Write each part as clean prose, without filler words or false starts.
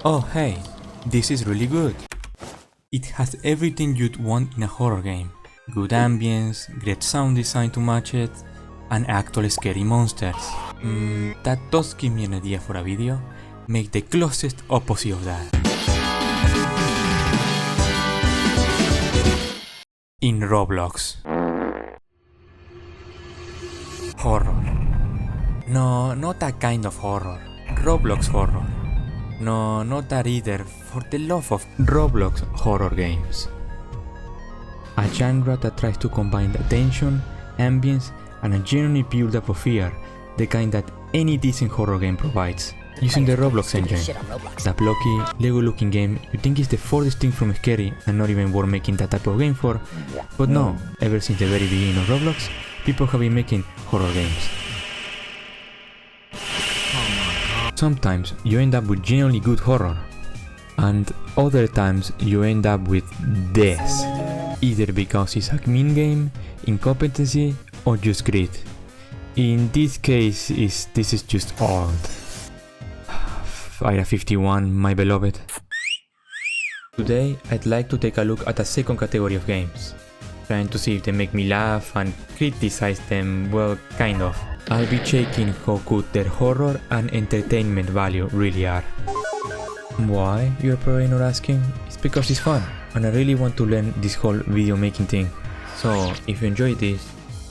Oh hey, this is really good. It has everything you'd want in a horror game. Good ambience, great sound design to match it, and actual scary monsters. That does give me an idea for a video. Make the closest opposite of that. In Roblox. Horror. No, not that kind of horror. Roblox horror. No, not that either, for the love of Roblox horror games. A genre that tries to combine the tension, ambience, and a genuine build-up of fear, the kind that any decent horror game provides, using the Roblox engine. That blocky, Lego-looking game you think is the furthest thing from scary and not even worth making that type of game for, but no, ever since the very beginning of Roblox, people have been making horror games. Sometimes you end up with genuinely good horror, and other times you end up with death, either because it's a mean game, incompetency, or just greed. In this case, this is just old. Area 51, my beloved. Today, I'd like to take a look at a second category of games, trying to see if they make me laugh and criticize them, well, kind of. I'll be checking how good their horror and entertainment value really are. Why, you're probably not asking? It's because it's fun, and I really want to learn this whole video making thing. So, if you enjoyed this,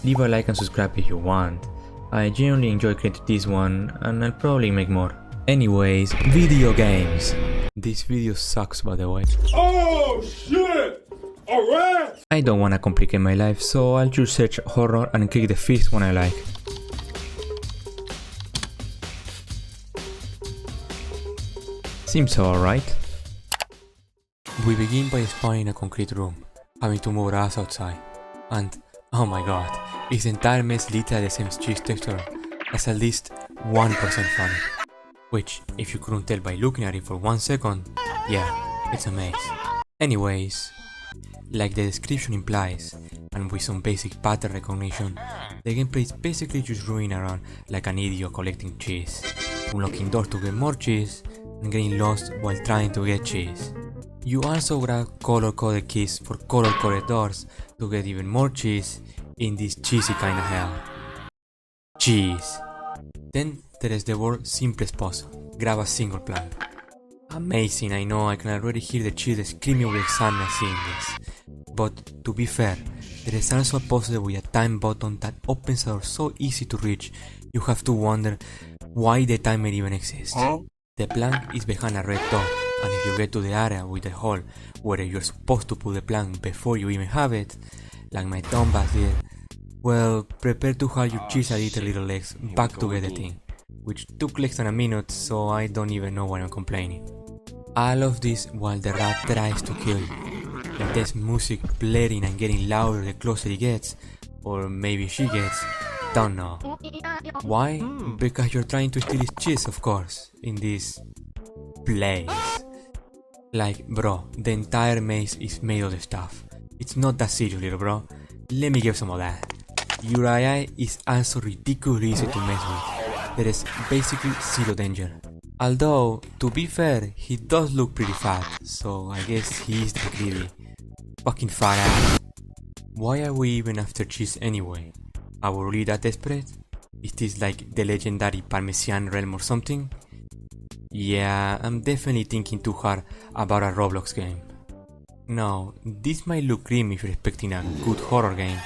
leave a like and subscribe if you want. I genuinely enjoy creating this one, and I'll probably make more. Anyways, video games. This video sucks, by the way. Oh shit! Alright! I don't wanna complicate my life, so I'll just search horror and click the first one I like. Seems alright. We begin by spawning a concrete room, having to move our ass outside, and oh my god, this entire mess literally the same cheese texture as at least 1% funny. Which, if you couldn't tell by looking at it for 1 second, yeah, it's a maze. Anyways, like the description implies, and with some basic pattern recognition, the gameplay is basically just running around like an idiot collecting cheese, unlocking doors to get more cheese, and getting lost while trying to get cheese. You also grab color-coded keys for color-coded doors to get even more cheese in this cheesy kind of hell. Cheese. Then there is the world's simplest puzzle. Grab a single plant. Amazing, I know, I can already hear the children screaming with excitement seeing this. But to be fair, there is also a puzzle with a time button that opens a door so easy to reach, you have to wonder why the timer even exists. The plant is behind a red top, and if you get to the area with the hole where you're supposed to put the plant before you even have it, like my dumbass did, well, prepare to have your cheese and little legs back to get the thing, which took less than a minute, so I don't even know why I'm complaining. All of this while the rat tries to kill you. Like there's music blaring and getting louder the closer he gets, or maybe she gets, don't know. Why? Because you're trying to steal his cheese, of course, in this place. Like, bro, the entire maze is made of the stuff. It's not that serious, little bro. Let me give some of that. Your AI is also ridiculously easy to mess with. There is basically zero danger. Although, to be fair, he does look pretty fat, so I guess he is the greedy. Fucking fat ass. Why are we even after cheese anyway? Are we really that desperate? Is this like the legendary Parmesan realm or something? Yeah, I'm definitely thinking too hard about a Roblox game. No, this might look grim if you're expecting a good horror game.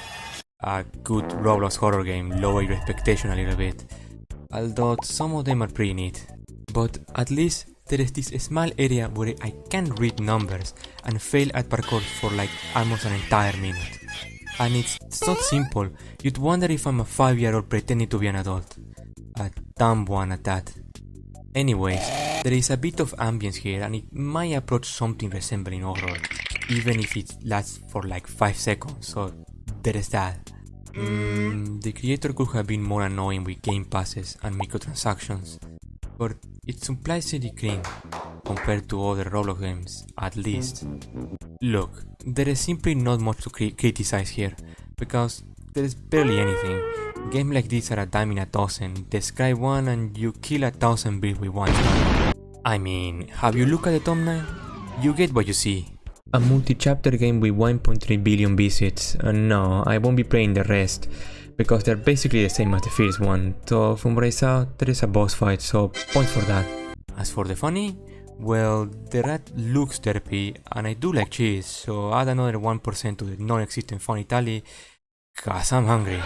A good Roblox horror game, lower your expectation a little bit. Although some of them are pretty neat. But at least there is this small area where I can read numbers and fail at parkour for like almost an entire minute. And it's so simple, you'd wonder if I'm a 5-year-old pretending to be an adult. A dumb one at that. Anyways, there is a bit of ambience here and it might approach something resembling horror, even if it lasts for like 5 seconds, so there is that. The creator could have been more annoying with game passes and microtransactions, but it's surprisingly clean compared to other Roblox games, at least. Look, there is simply not much to criticize here, because there is barely anything. Games like this are a dime in a dozen. Describe one and you kill 1,000 birds with one shot. I mean, have you looked at the thumbnail? You get what you see. A multi-chapter game with 1.3 billion visits. No, I won't be playing the rest, because they're basically the same as the first one, though from what I saw, there is a boss fight, so points for that. As for the funny, well, the rat looks derpy, and I do like cheese, so add another 1% to the non-existent funny tally, cause I'm hungry.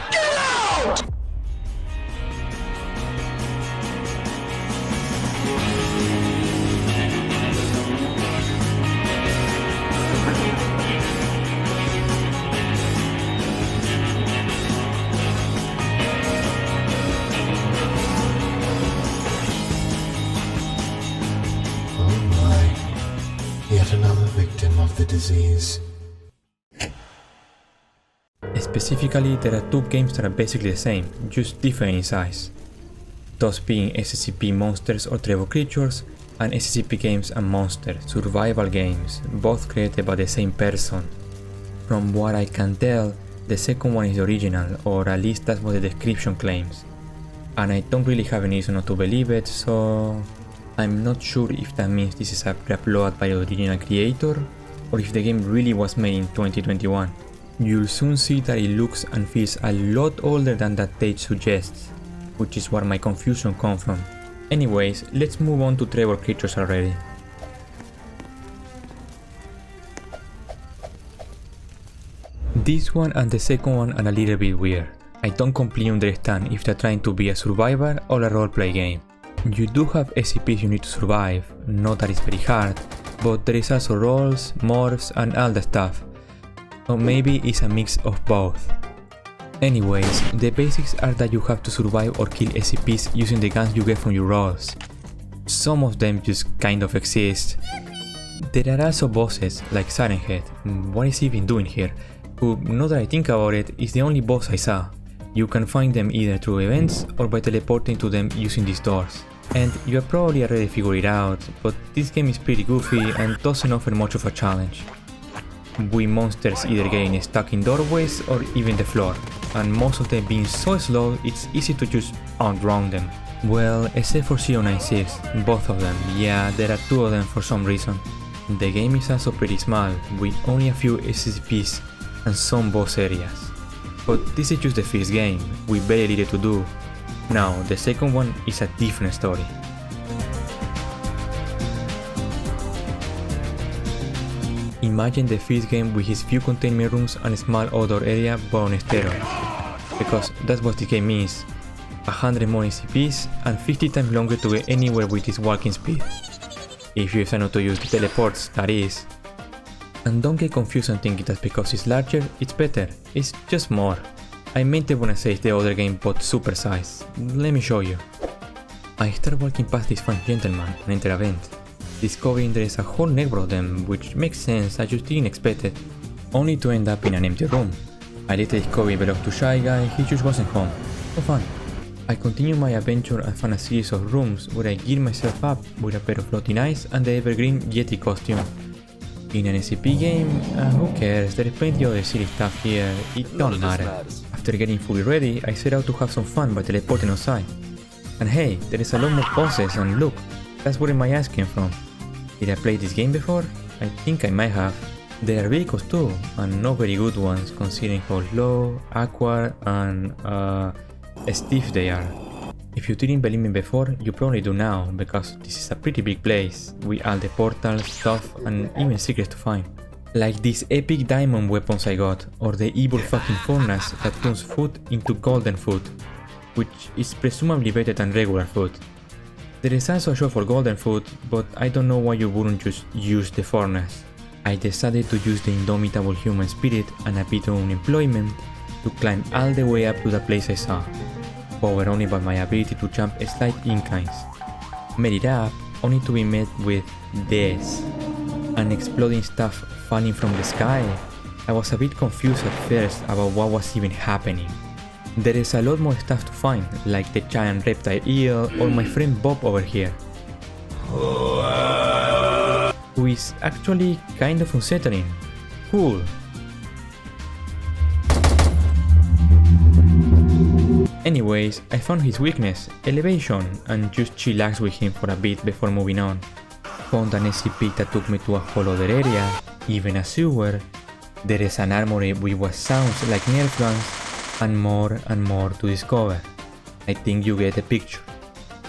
Yet another victim of the disease. Specifically, there are two games that are basically the same, just different in size. Those being SCP Monsters or Trevor Creatures, and SCP Games and Monsters, survival games, both created by the same person. From what I can tell, the second one is the original, or at least that's what the description claims. And I don't really have any reason not to believe it, so I'm not sure if that means this is a re-upload by the original creator, or if the game really was made in 2021. You'll soon see that it looks and feels a lot older than that date suggests, which is where my confusion comes from. Anyways, let's move on to Trevor Creatures already. This one and the second one are a little bit weird. I don't completely understand if they're trying to be a survivor or a roleplay game. You do have SCPs you need to survive, not that it's very hard, but there is also roles, morphs and all the stuff. Or maybe it's a mix of both. Anyways, the basics are that you have to survive or kill SCPs using the guns you get from your roles. Some of them just kind of exist. There are also bosses like Siren Head, what is he even doing here, who, now that I think about it, is the only boss I saw. You can find them either through events or by teleporting to them using these doors. And you have probably already figured it out, but this game is pretty goofy and doesn't offer much of a challenge. We monsters either getting stuck in doorways or even the floor, and most of them being so slow it's easy to just outrun them. Well, except for 096, both of them, yeah, there are two of them for some reason. The game is also pretty small, with only a few SCPs and some boss areas. But this is just the first game, with very little to do. Now, the second one is a different story. Imagine the first game with his few containment rooms and a small outdoor area but on steroids, because that's what the game is. 100 more SCPs and 50 times longer to get anywhere with his walking speed. If you decide not to use the teleports, that is. And don't get confused and thinking that because it's larger, it's better. It's just more. I meant it when I say the other game but super size. Let me show you. I start walking past this fine gentleman and enter a vent, discovering there is a whole network of them, which makes sense, I just didn't expect it. Only to end up in an empty room. I later discovered belonged to Shy Guy, he just wasn't home. So fun. I continue my adventure and find a series of rooms where I gear myself up with a pair of floating eyes and the evergreen Yeti costume. In an SCP game, who cares, there is plenty of other silly stuff here, it don't matter. After getting fully ready, I set out to have some fun by teleporting outside. And hey, there is a lot more bosses and look, that's where my eyes came from. Did I play this game before? I think I might have. There are vehicles too, and not very good ones considering how low, awkward and stiff they are. If you didn't believe me before, you probably do now, because this is a pretty big place, with all the portals, stuff and even secrets to find. Like these epic diamond weapons I got, or the evil fucking furnace that turns food into golden food, which is presumably better than regular food. There is also a shop for golden food, but I don't know why you wouldn't just use the furnace. I decided to use the indomitable human spirit and a bit of unemployment to climb all the way up to the place I saw, powered only by my ability to jump slight inclines. Made it up, only to be met with this, and exploding stuff falling from the sky. I was a bit confused at first about what was even happening. There is a lot more stuff to find, like the giant reptile eel or my friend Bob over here, who is actually kind of unsettling. Cool. Anyways, I found his weakness, elevation, and just chillaxed with him for a bit before moving on. Found an SCP that took me to a whole other area, even a sewer. There is an armory with what sounds like nerf guns, and more to discover. I think you get the picture.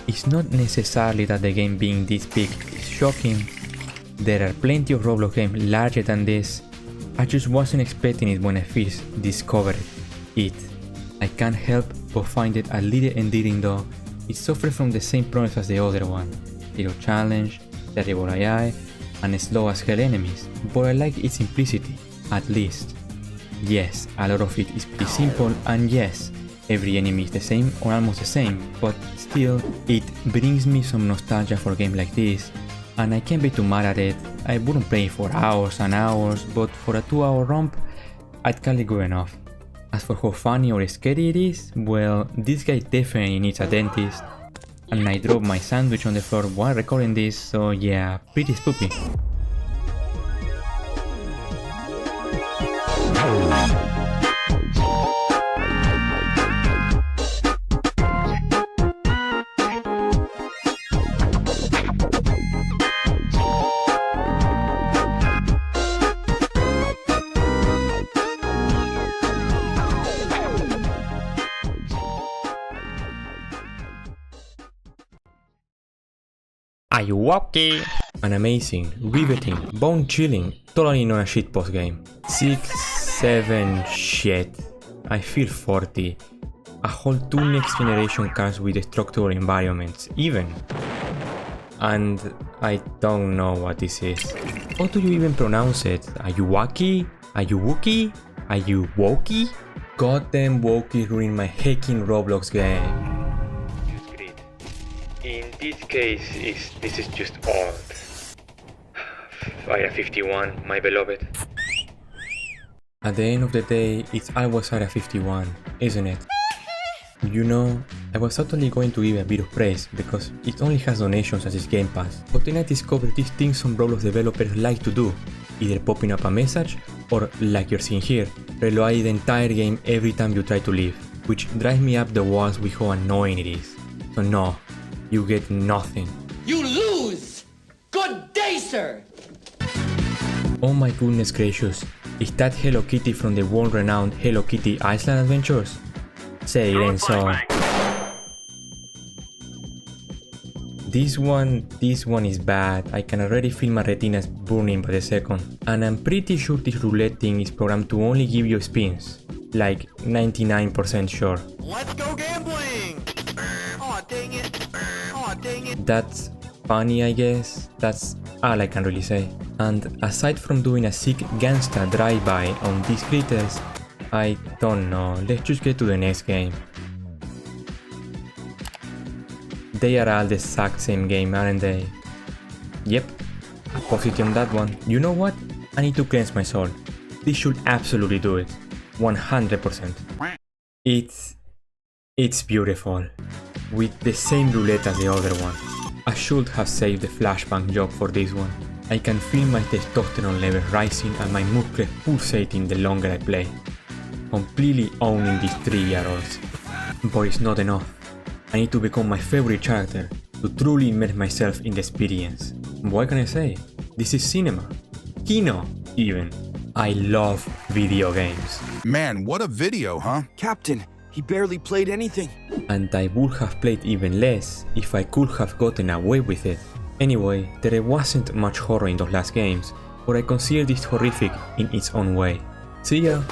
It's not necessarily that the game being this big is shocking. There are plenty of Roblox games larger than this. I just wasn't expecting it when I first discovered it. I can't help but find it a little endearing though. It suffers from the same problems as the other one. Zero challenge, terrible AI, and slow as hell enemies, but I like its simplicity, at least. Yes, a lot of it is pretty simple, and yes, every enemy is the same or almost the same, but still, it brings me some nostalgia for a game like this, and I can't be too mad at it. I wouldn't play it for hours and hours, but for a 2-hour romp, I'd call it good enough. As for how funny or scary it is, well, this guy definitely needs a dentist, and I dropped my sandwich on the floor while recording this, so yeah, pretty spooky. Ayuwoki! An amazing, riveting, bone-chilling, totally not a shitpost game. 6, 7, shit. I feel 40. A whole 2 next generation cars with structural environments, even. And I don't know what this is. How do you even pronounce it? Ayuwoki? Ayuwoki? Ayuwoki? Goddamn Woki ruined my hacking Roblox game. In this case, this is just old. Area 51, my beloved. At the end of the day, it's always Area 51, isn't it? You know, I was totally going to give a bit of praise because it only has donations as its Game Pass, but then I discovered these things some Roblox developers like to do, either popping up a message or, like you're seeing here, reload the entire game every time you try to leave, which drives me up the walls with how annoying it is. So no. You get nothing. You lose! Good day, sir! Oh my goodness gracious, is that Hello Kitty from the world-renowned Hello Kitty Island Adventures? Say it ain't so. This one is bad. I can already feel my retinas burning by the second. And I'm pretty sure this roulette thing is programmed to only give you spins. Like 99% sure. Let's go gambling! Aw, dang it. Aw, dang it. That's funny, I guess. That's all I can really say. And aside from doing a sick gangsta drive-by on these critters, I don't know. Let's just get to the next game. They are all the exact same game, aren't they? Yep. A positive on that one. You know what? I need to cleanse my soul. This should absolutely do it. 100%. It's beautiful. With the same roulette as the other one. I should have saved the flashbang job for this one. I can feel my testosterone level rising and my muscles pulsating the longer I play. Completely owning these 3-year-olds. But it's not enough. I need to become my favorite character to truly immerse myself in the experience. What can I say? This is cinema. Kino, even. I love video games. Man, what a video, huh? Captain, he barely played anything. And I would have played even less if I could have gotten away with it. Anyway, there wasn't much horror in those last games, but I consider this horrific in its own way. See ya!